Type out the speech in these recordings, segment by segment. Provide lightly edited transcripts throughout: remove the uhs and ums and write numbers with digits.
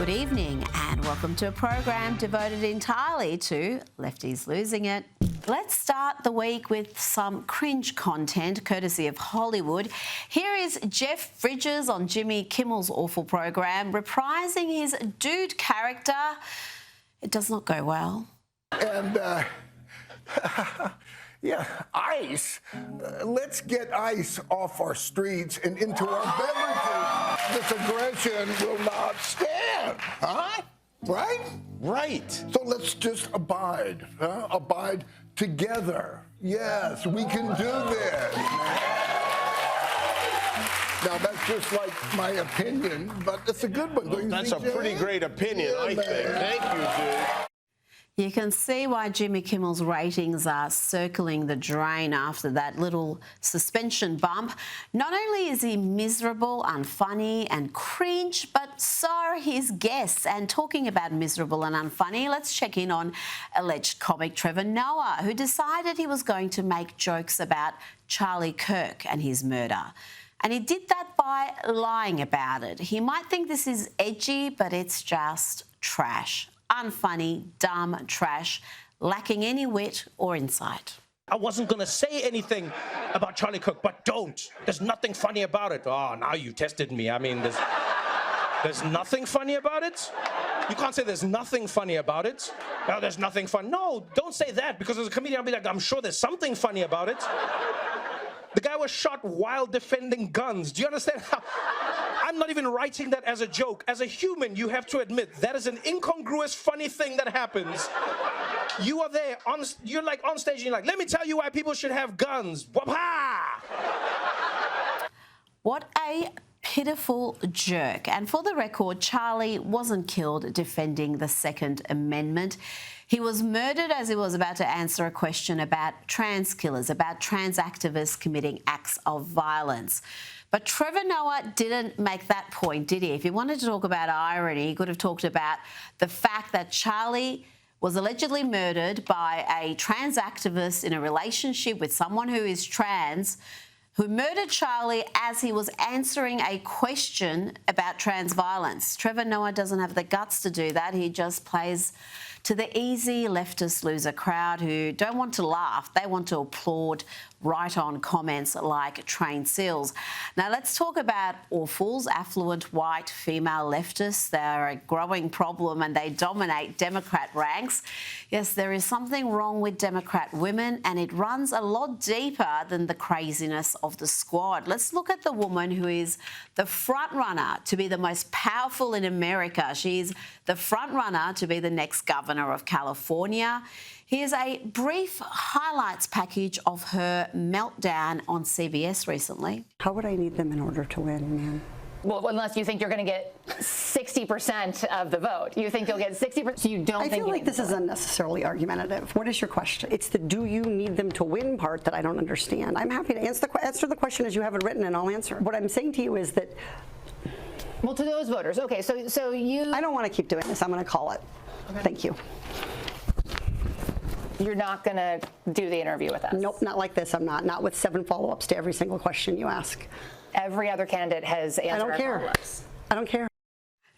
Good evening and welcome to a program devoted entirely to Lefties Losing It. Let's start the week with some cringe content courtesy of Hollywood. Here is Jeff Bridges on Jimmy Kimmel's awful program reprising his dude character. It does not go well. And, yeah, ice. Let's get ice off our streets and into our beverages. This aggression will not stand, huh? Right? Right. So let's just abide, huh? Abide together. Yes, we can do this. Now, that's just like my opinion, but it's a good one. Don't you That's a think, pretty Jay? great opinion, Yeah, I think. man. Thank you, dude. You can see why Jimmy Kimmel's ratings are circling the drain after that little suspension bump. Not only is he miserable, unfunny and cringe, but so are his guests. And talking about miserable and unfunny, let's check in on alleged comic Trevor Noah, who decided he was going to make jokes about Charlie Kirk and his murder. And he did that by lying about it. He might think this is edgy, but it's just trash. Unfunny, dumb trash, lacking any wit or insight. I wasn't going to say anything about Charlie Kirk, but don't. There's nothing funny about it. Oh, now you tested me. I mean, there's nothing funny about it? You can't say there's nothing funny about it. No, there's nothing fun. No, don't say that, because as a comedian, I'll be like, I'm sure there's something funny about it. The guy was shot while defending guns. Do you understand how? I'm not even writing that as a joke. As a human, you have to admit that is an incongruous, funny thing that happens. You are there, you're like on stage and you're like, let me tell you why people should have guns. Wapa! What a pitiful jerk. And for the record, Charlie wasn't killed defending the Second Amendment. He was murdered as he was about to answer a question about trans killers, about trans activists committing acts of violence. But Trevor Noah didn't make that point, did he? If he wanted to talk about irony, he could have talked about the fact that Charlie was allegedly murdered by a trans activist in a relationship with someone who is trans, who murdered Charlie as he was answering a question about trans violence. Trevor Noah doesn't have the guts to do that. He just plays to the easy leftist loser crowd who don't want to laugh. They want to applaud right-on comments like trained seals. Now, let's talk about awfuls, affluent white female leftists. They're a growing problem and they dominate Democrat ranks. Yes, there is something wrong with Democrat women, and it runs a lot deeper than the craziness of the squad. Let's look at the woman who is the front runner to be the most powerful in America. She's the front runner to be the next governor of California. Here's a brief highlights package of her meltdown on CBS recently. How would I need them in order to win, ma'am? Well, unless you think you're going to get 60% of the vote. You think you'll get 60%? So you don't think I feel like this is unnecessarily argumentative. What is your question? It's the do you need them to win part that I don't understand. I'm happy to answer the question as you have it written, and I'll answer. What I'm saying to you is that... Well, to those voters. Okay, so you... I don't want to keep doing this. I'm going to call it. Okay. Thank you. You're not going to do the interview with us? Nope, not like this. I'm not. Not with 7 follow-ups to every single question you ask. Every other candidate has answered. I don't care. I don't care.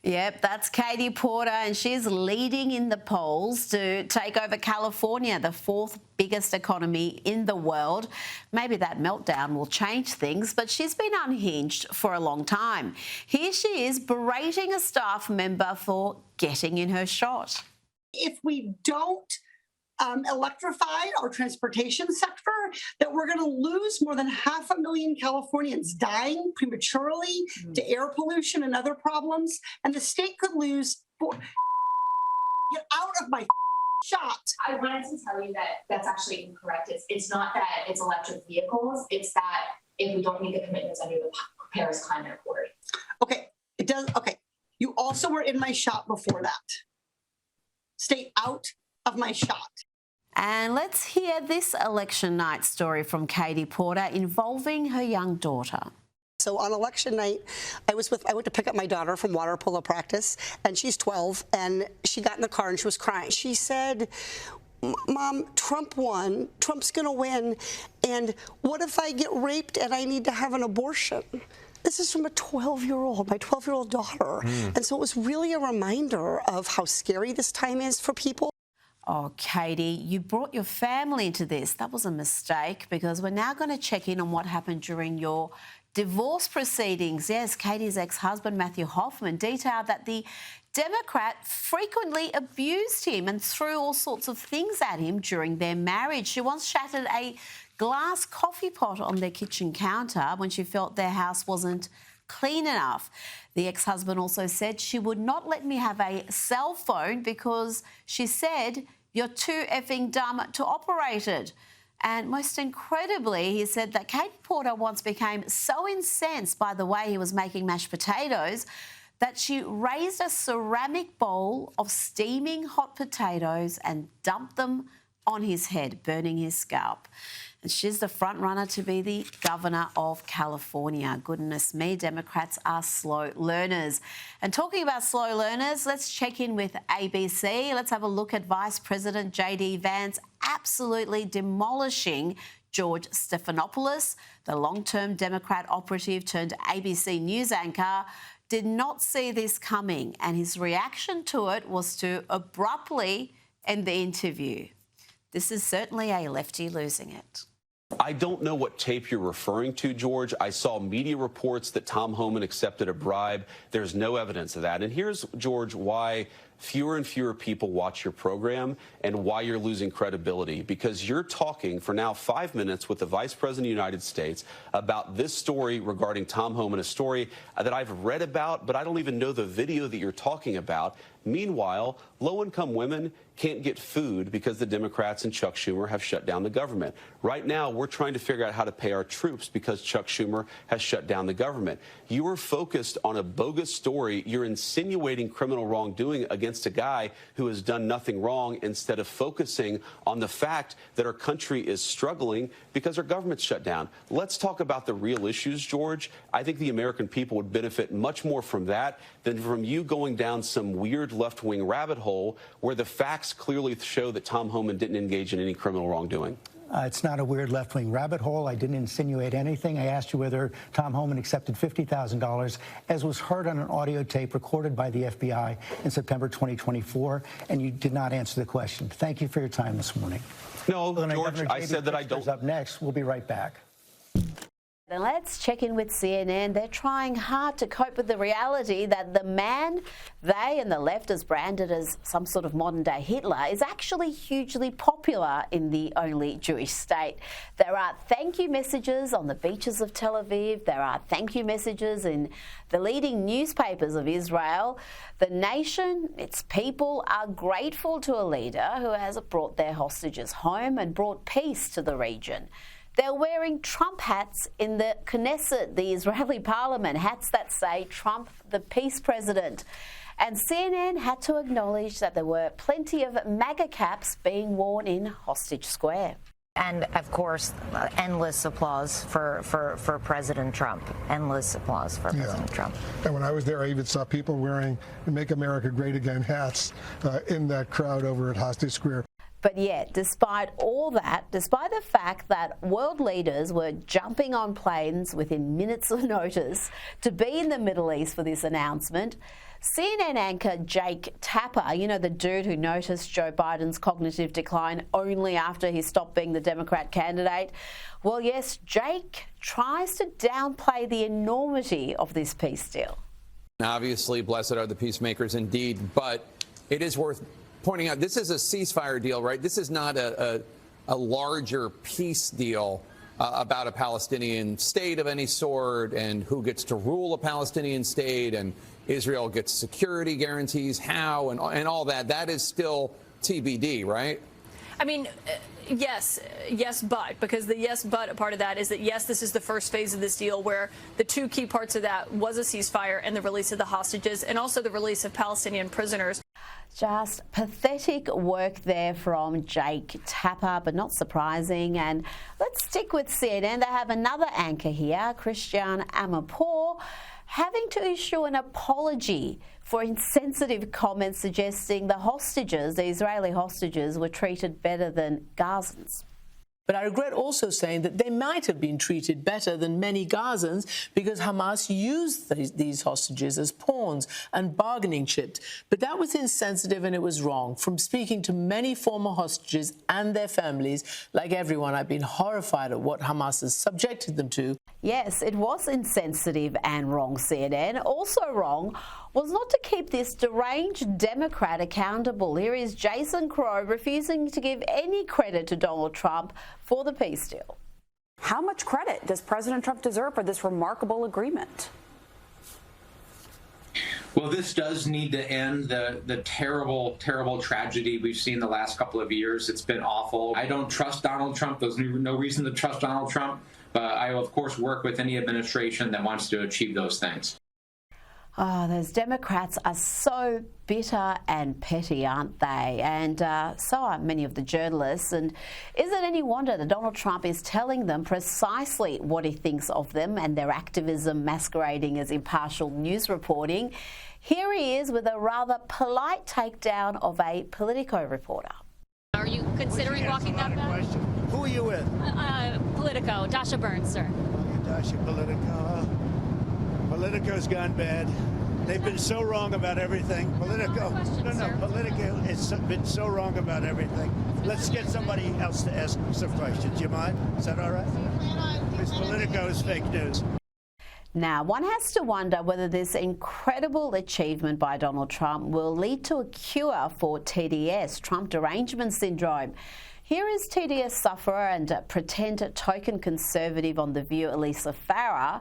Yep, that's Katie Porter, and she's leading in the polls to take over California, the 4th biggest economy in the world. Maybe that meltdown will change things, but she's been unhinged for a long time. Here she is berating a staff member for getting in her shot. If we don't electrify our transportation sector, that we're going to lose more than 500,000 Californians dying prematurely to air pollution and other problems, and the state could lose. Get out of my shot. I wanted to tell you that that's actually incorrect. It's not that it's electric vehicles. It's that if we don't meet the commitments under the Paris Climate Accord. Okay, it does. Okay, you also were in my shot before that. Stay out of my shot. And let's hear this election night story from Katie Porter involving her young daughter. So on election night, I went to pick up my daughter from water polo practice, and she's 12, and she got in the car and she was crying. She said, Mom, Trump won. Trump's going to win. And what if I get raped and I need to have an abortion? This is from a 12-year-old, my 12-year-old daughter. And so it was really a reminder of how scary this time is for people. Oh, Katie, you brought your family into this. That was a mistake, because we're now going to check in on what happened during your divorce proceedings. Yes, Katie's ex-husband, Matthew Hoffman, detailed that the Democrat frequently abused him and threw all sorts of things at him during their marriage. She once shattered a glass coffee pot on their kitchen counter when she felt their house wasn't clean enough. The ex-husband also said, she would not let me have a cell phone because she said, you're too effing dumb to operate it. And most incredibly, he said that Katie Porter once became so incensed by the way he was making mashed potatoes that she raised a ceramic bowl of steaming hot potatoes and dumped them on his head, burning his scalp. And she's the front runner to be the governor of California. Goodness me, Democrats are slow learners. And talking about slow learners, let's check in with ABC. Let's have a look at Vice President J.D. Vance absolutely demolishing George Stephanopoulos, the long-term Democrat operative turned ABC News anchor. Did not see this coming, and his reaction to it was to abruptly end the interview. This is certainly a lefty losing it. I don't know what tape you're referring to, George. I saw media reports that Tom Homan accepted a bribe. There's no evidence of that. And here's, George, why fewer and fewer people watch your program and why you're losing credibility. Because you're talking for now 5 minutes with the Vice President of the United States about this story regarding Tom Homan, a story that I've read about, but I don't even know the video that you're talking about. Meanwhile, low-income women can't get food because the Democrats and Chuck Schumer have shut down the government. Right now, we're trying to figure out how to pay our troops because Chuck Schumer has shut down the government. You are focused on a bogus story. You're insinuating criminal wrongdoing against a guy who has done nothing wrong instead of focusing on the fact that our country is struggling because our government's shut down. Let's talk about the real issues, George. I think the American people would benefit much more from that than from you going down some weird left-wing rabbit hole where the facts clearly show that Tom Homan didn't engage in any criminal wrongdoing. It's not a weird left-wing rabbit hole. I didn't insinuate anything. I asked you whether Tom Homan accepted $50,000, as was heard on an audio tape recorded by the FBI in September 2024, and you did not answer the question. Thank you for your time this morning. No, George, I said that I don't. Up next, we'll be right back. And let's check in with CNN. They're trying hard to cope with the reality that the man they and the left has branded as some sort of modern-day Hitler is actually hugely popular in the only Jewish state. There are thank you messages on the beaches of Tel Aviv. There are thank you messages in the leading newspapers of Israel. The nation, its people, are grateful to a leader who has brought their hostages home and brought peace to the region. They're wearing Trump hats in the Knesset, the Israeli parliament, hats that say Trump, the peace president. And CNN had to acknowledge that there were plenty of MAGA caps being worn in Hostage Square. And, of course, endless applause for President Trump. Endless applause for President Trump. And when I was there, I even saw people wearing Make America Great Again hats in that crowd over at Hostage Square. But yet, despite all that, despite the fact that world leaders were jumping on planes within minutes of notice to be in the Middle East for this announcement, CNN anchor Jake Tapper, you know, the dude who noticed Joe Biden's cognitive decline only after he stopped being the Democrat candidate, well, yes, Jake tries to downplay the enormity of this peace deal. Obviously, blessed are the peacemakers indeed, but it is worth pointing out this is a ceasefire deal, right? This is not a larger peace deal about a Palestinian state of any sort and who gets to rule a Palestinian state and Israel gets security guarantees, how, and all that. That is still TBD, right? I mean, yes, but, because the yes, but part of that is that, yes, this is the first phase of this deal where the two key parts of that was a ceasefire and the release of the hostages and also the release of Palestinian prisoners. Just pathetic work there from Jake Tapper, but not surprising. And let's stick with CNN. They have another anchor here, Christiane Amanpour, having to issue an apology for insensitive comments suggesting the hostages, the Israeli hostages, were treated better than Gazans. But I regret also saying that they might have been treated better than many Gazans because Hamas used these hostages as pawns and bargaining chips. But that was insensitive and it was wrong. From speaking to many former hostages and their families, like everyone, I've been horrified at what Hamas has subjected them to. Yes, it was insensitive and wrong, CNN. Also wrong was not to keep this deranged Democrat accountable. Here is Jason Crow refusing to give any credit to Donald Trump for the peace deal. How much credit does President Trump deserve for this remarkable agreement? Well, this does need to end the terrible, terrible tragedy we've seen the last couple of years. It's been awful. I don't trust Donald Trump. There's no reason to trust Donald Trump. But I will, of course, work with any administration that wants to achieve those things. Oh, those Democrats are so bitter and petty, aren't they? And so are many of the journalists. And is it any wonder that Donald Trump is telling them precisely what he thinks of them and their activism masquerading as impartial news reporting? Here he is with a rather polite takedown of a Politico reporter. Are you considering walking that back? Who are you with? Politico, Dasha Burns, sir. Dasha, Politico. Politico's gone bad. They've been so wrong about everything. Politico, Politico has been so wrong about everything. Let's get somebody else to ask some questions. You mind? Is that all right? Because Politico is fake news. Now, one has to wonder whether this incredible achievement by Donald Trump will lead to a cure for TDS, Trump derangement syndrome. Here is TDS sufferer and pretend token conservative on The View, Elisa Farah.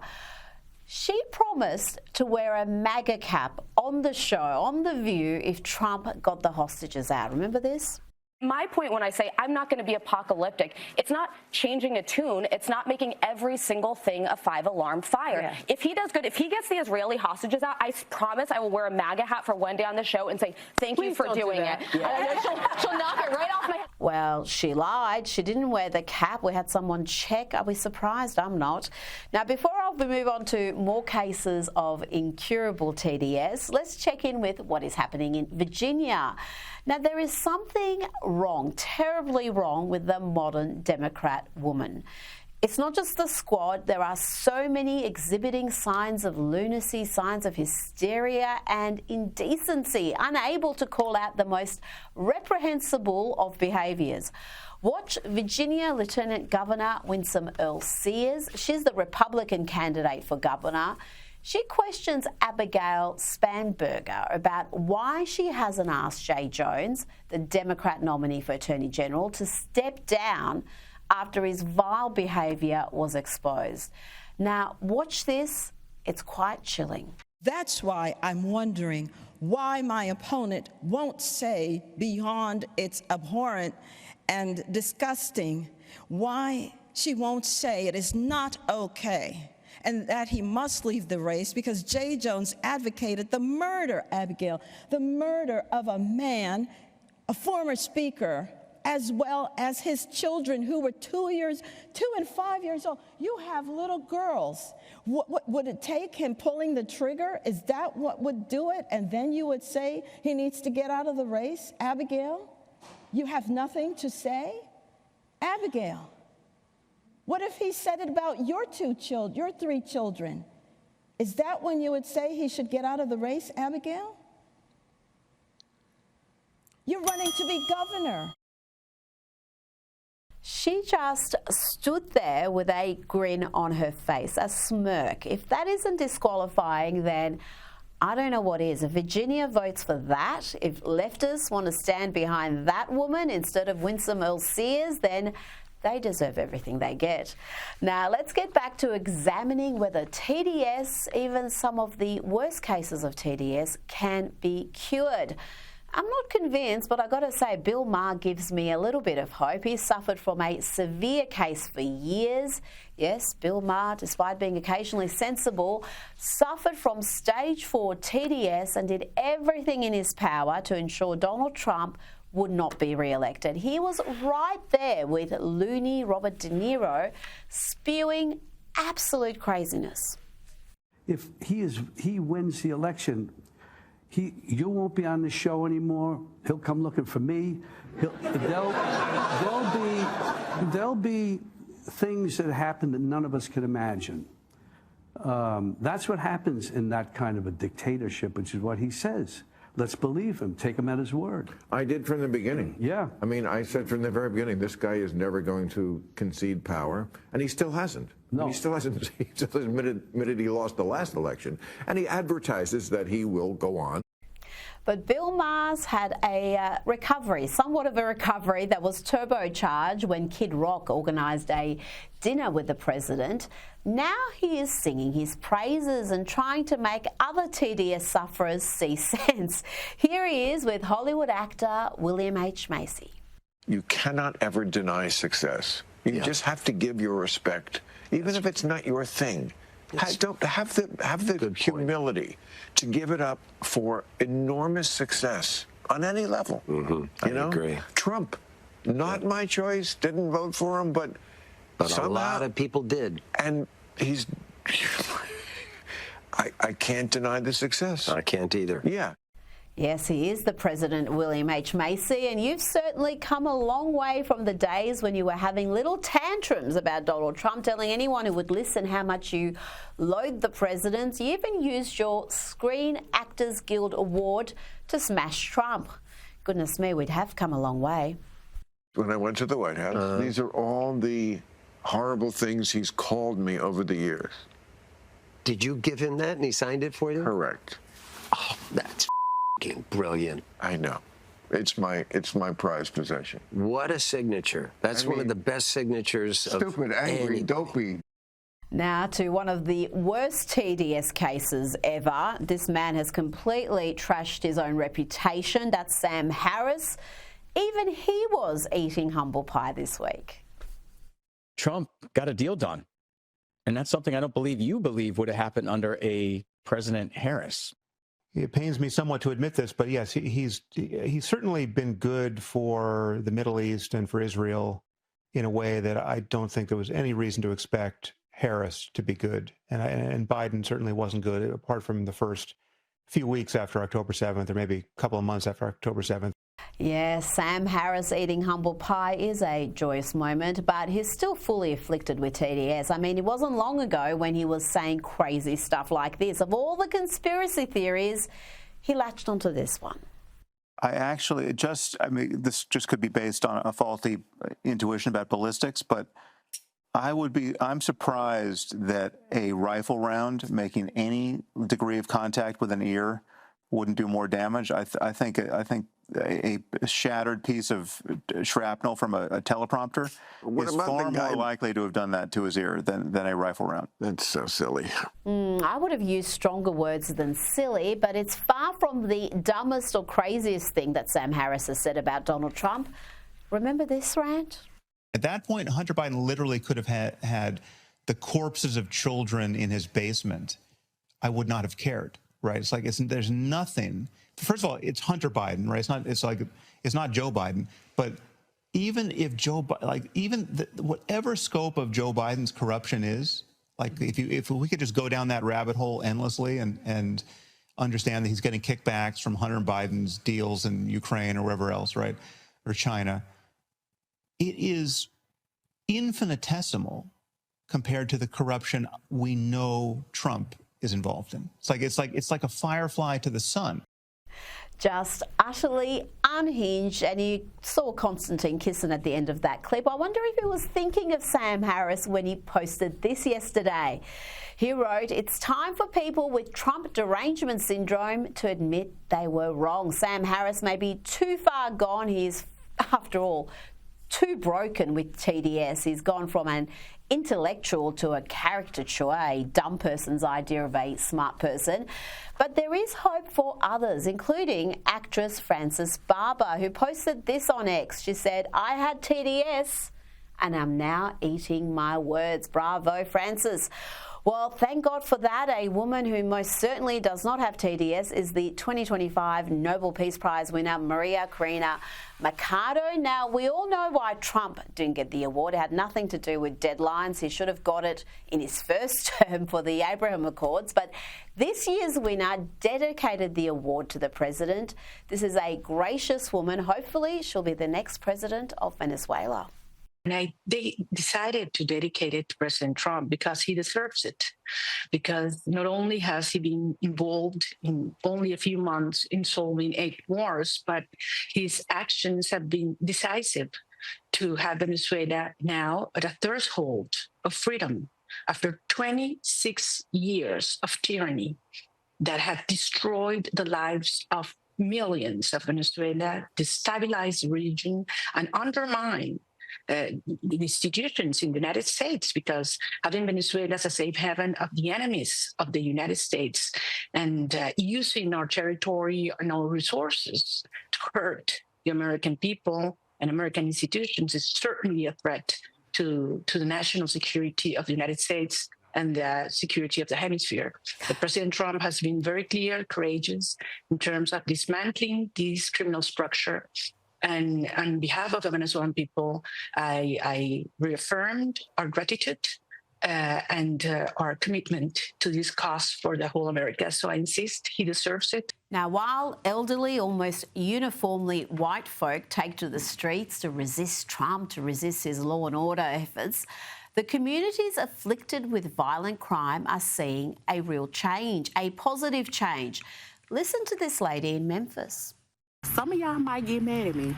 She promised to wear a MAGA cap on the show, on The View, if Trump got the hostages out. Remember this? My point when I say I'm not going to be apocalyptic, it's not changing a tune. It's not making every single thing a 5-alarm fire. Yeah. If he does good, if he gets the Israeli hostages out, I promise I will wear a MAGA hat for one day on the show and say, thank you for doing it. Yeah. She'll knock it right off my head. Well, she lied. She didn't wear the cap. We had someone check. Are we surprised? I'm not. Now, before we move on to more cases of incurable TDS, let's check in with what is happening in Virginia. Now, there is something wrong, terribly wrong, with the modern Democrat woman. It's not just the squad. There are so many exhibiting signs of lunacy, signs of hysteria and indecency, unable to call out the most reprehensible of behaviours. Watch Virginia Lieutenant Governor Winsome Earl Sears. She's the Republican candidate for governor. She questions Abigail Spanberger about why she hasn't asked Jay Jones, the Democrat nominee for Attorney General, to step down after his vile behaviour was exposed. Now, watch this. It's quite chilling. That's why I'm wondering why my opponent won't say beyond it's abhorrent and disgusting, why she won't say it is not okay and that he must leave the race because Jay Jones advocated the murder, Abigail, the murder of a man, a former speaker, as well as his children who were 2 and 5 years old. You have little girls. What would it take him pulling the trigger? Is that what would do it? And then you would say he needs to get out of the race? Abigail, you have nothing to say? Abigail, what if he said it about your 3 children? Is that when you would say he should get out of the race, Abigail? You're running to be governor. She just stood there with a grin on her face, a smirk. If that isn't disqualifying, then I don't know what is. If Virginia votes for that, if leftists want to stand behind that woman instead of Winsome Earl Sears, then they deserve everything they get. Now, let's get back to examining whether TDS, even some of the worst cases of TDS, can be cured. I'm not convinced, but I got to say, Bill Maher gives me a little bit of hope. He suffered from a severe case for years. Yes, Bill Maher, despite being occasionally sensible, suffered from stage 4 TDS and did everything in his power to ensure Donald Trump would not be re-elected. He was right there with loony Robert De Niro spewing absolute craziness. If he wins the election, You won't be on the show anymore. He'll come looking for me. There'll be things that happen that none of us can imagine. That's what happens in that kind of a dictatorship, which is what he says. Let's believe him. Take him at his word. I did from the beginning. Yeah. I mean, I said from the very beginning, this guy is never going to concede power, and he still hasn't. No. He still hasn't. He just admitted he lost the last election, and he advertises that he will go on. But Bill Maher's had a recovery, somewhat of a recovery that was turbocharged when Kid Rock organised a dinner with the president. Now he is singing his praises and trying to make other TDS sufferers see sense. Here he is with Hollywood actor William H. Macy. You cannot ever deny success. You just have to give your respect, even if it's not your thing. Don't have the humility to give it up for enormous success on any level. I agree. Trump, not my choice. Didn't vote for him, but somehow, a lot of people did. And he's. I can't deny the success. I can't either. Yeah. Yes, he is the President, William H. Macy, and you've certainly come a long way from the days when you were having little tantrums about Donald Trump, telling anyone who would listen how much you loathe the president. You even used your Screen Actors Guild Award to smash Trump. Goodness me, we'd have come a long way. When I went to the White House, these are all the horrible things he's called me over the years. Did you give him that and he signed it for you? Correct. Oh, that's brilliant. I know. It's my prized possession. What a signature. That's one of the best signatures. Stupid, angry, dopey. Now to one of the worst TDS cases ever. This man has completely trashed his own reputation. That's Sam Harris. Even he was eating humble pie this week. Trump got a deal done. And that's something I don't believe you believe would have happened under a President Harris. It pains me somewhat to admit this, but yes, he's certainly been good for the Middle East and for Israel in a way that I don't think there was any reason to expect Harris to be good. And Biden certainly wasn't good, apart from the first few weeks after October 7th, or maybe a couple of months after October 7th. Yes, Sam Harris eating humble pie is a joyous moment, but he's still fully afflicted with TDS. I mean, it wasn't long ago when he was saying crazy stuff like this. Of all the conspiracy theories, he latched onto this one. This just could be based on a faulty intuition about ballistics, but I'm surprised that a rifle round making any degree of contact with an ear wouldn't do more damage. I think a shattered piece of shrapnel from a teleprompter is far more likely to have done that to his ear than a rifle round. That's so silly. I would have used stronger words than silly, but it's far from the dumbest or craziest thing that Sam Harris has said about Donald Trump. Remember this rant? At that point, Hunter Biden literally could have had the corpses of children in his basement. I would not have cared, right? It's like there's nothing. First of all, it's Hunter Biden, right? It's not Joe Biden. But even if whatever scope of Joe Biden's corruption is, like if we could just go down that rabbit hole endlessly and understand that he's getting kickbacks from Hunter Biden's deals in Ukraine or wherever else, right, or China, it is infinitesimal compared to the corruption we know Trump is involved in. It's like a firefly to the sun. Just utterly unhinged, and you saw Konstantin kissing at the end of that clip. I wonder if he was thinking of Sam Harris when he posted this yesterday. He wrote, "It's time for people with Trump derangement syndrome to admit they were wrong. Sam Harris may be too far gone. He is, after all, too broken with TDS. He's gone from an intellectual to a caricature, a dumb person's idea of a smart person. But there is hope for others, including actress Frances Barber, who posted this on X. She said, I had TDS and I'm now eating my words. Bravo, Frances. Well, thank God for that. A woman who most certainly does not have TDS is the 2025 Nobel Peace Prize winner, Maria Corina Machado. Now, we all know why Trump didn't get the award. It had nothing to do with deadlines. He should have got it in his first term for the Abraham Accords. But this year's winner dedicated the award to the president. This is a gracious woman. Hopefully, she'll be the next president of Venezuela. And they decided to dedicate it to President Trump because he deserves it. Because not only has he been involved in only a few months in solving 8 wars, but his actions have been decisive to have Venezuela now at a threshold of freedom after 26 years of tyranny that have destroyed the lives of millions of Venezuela, destabilized the region, and undermined the institutions in the United States, because having Venezuela as a safe haven of the enemies of the United States and using our territory and our resources to hurt the American people and American institutions is certainly a threat to the national security of the United States and the security of the hemisphere. But President Trump has been very clear, courageous in terms of dismantling this criminal structure. And on behalf of the Venezuelan people, I reaffirmed our gratitude and our commitment to this cause for the whole America. So I insist he deserves it. Now, while elderly, almost uniformly white folk take to the streets to resist Trump, to resist his law and order efforts, the communities afflicted with violent crime are seeing a real change, a positive change. Listen to this lady in Memphis. Some of y'all might get mad at me.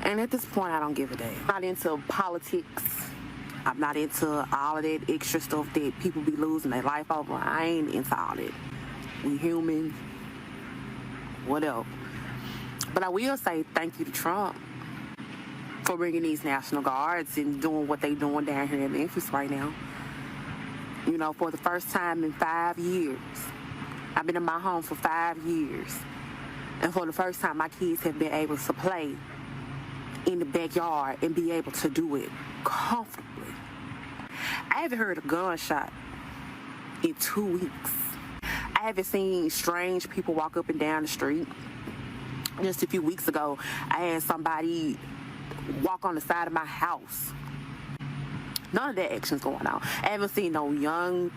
And at this point, I don't give a damn. I'm not into politics. I'm not into all of that extra stuff that people be losing their life over. I ain't into all that. We human, whatever. But I will say thank you to Trump for bringing these National Guards and doing what they doing down here in Memphis right now. You know, for the first time in 5 years. I've been in my home for 5 years. And for the first time, my kids have been able to play in the backyard and be able to do it comfortably. I haven't heard a gunshot in 2 weeks. I haven't seen strange people walk up and down the street. Just a few weeks ago, I had somebody walk on the side of my house. None of that action's going on. I haven't seen no young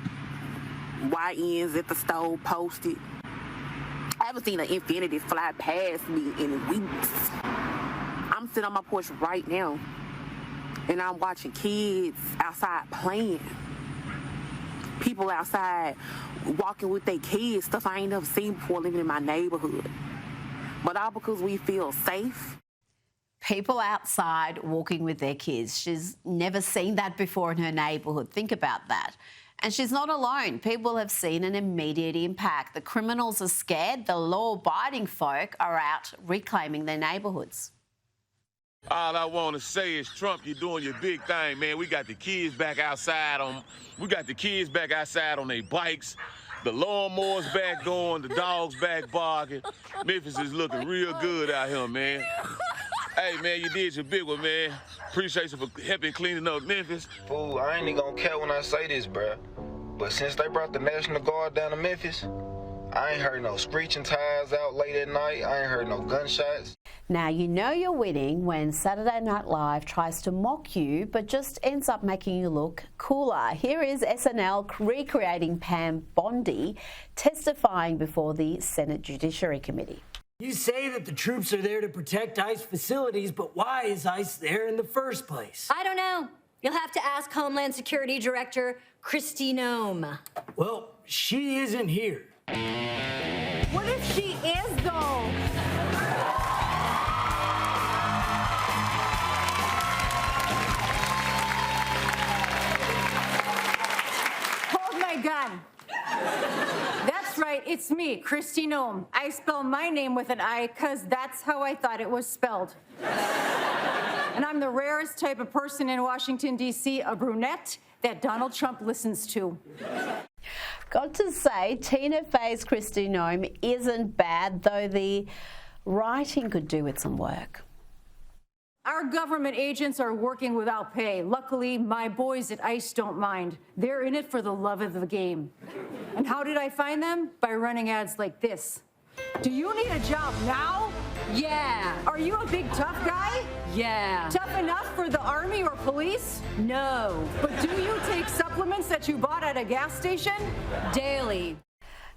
YNs at the stove posted. I haven't seen an Infinity fly past me in weeks. I'm sitting on my porch right now, and I'm watching kids outside playing. People outside walking with their kids, stuff I ain't never seen before living in my neighborhood. But all because we feel safe. People outside walking with their kids. She's never seen that before in her neighbourhood. Think about that. And she's not alone. People have seen an immediate impact. The criminals are scared. The law-abiding folk are out reclaiming their neighbourhoods. All I want to say is, Trump, you're doing your big thing, man. We got the kids back outside on their bikes. The lawnmowers back going, the dogs back barking. Memphis is looking real good out here, man. Hey, man, you did your big one, man. Appreciate you for helping cleaning up Memphis. Fool, I ain't even gonna care when I say this, bruh. But since they brought the National Guard down to Memphis, I ain't heard no screeching tires out late at night. I ain't heard no gunshots. Now, you know you're winning when Saturday Night Live tries to mock you, but just ends up making you look cooler. Here is SNL recreating Pam Bondi testifying before the Senate Judiciary Committee. You say that the troops are there to protect ICE facilities, but why is ICE there in the first place? I don't know. You'll have to ask Homeland Security Director Kristi Noem. Well, she isn't here. What if she is, though? Hold my gun. That's right, it's me, Kristi Noem. I spell my name with an I because that's how I thought it was spelled. And I'm the rarest type of person in Washington, D.C., a brunette that Donald Trump listens to. Got to say, Tina Fey's Kristi Noem isn't bad, though the writing could do with some work. Our government agents are working without pay. Luckily, my boys at ICE don't mind. They're in it for the love of the game. And how did I find them? By running ads like this. Do you need a job now? Yeah. Are you a big tough guy? Yeah. Tough enough for the army or police? No. But do you take supplements that you bought at a gas station? Daily.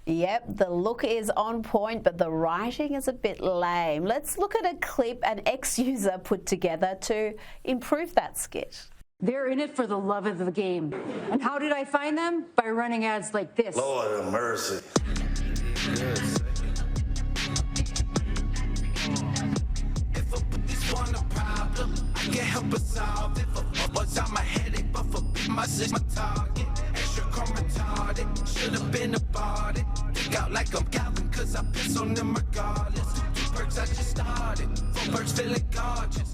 Yep, the look is on point, but the writing is a bit lame. Let's look at a clip an ex-user put together to improve that skit. They're in it for the love of the game. And how did I find them? By running ads like this. Lord have mercy. If I put this one a problem, I can't help but solve it. For what's on my headache, but for my target. Extra retarded, should have been about it. Think out like I'm Calvin, cause I piss on them regardless. 2 perks I just started, 4 perks feeling gorgeous.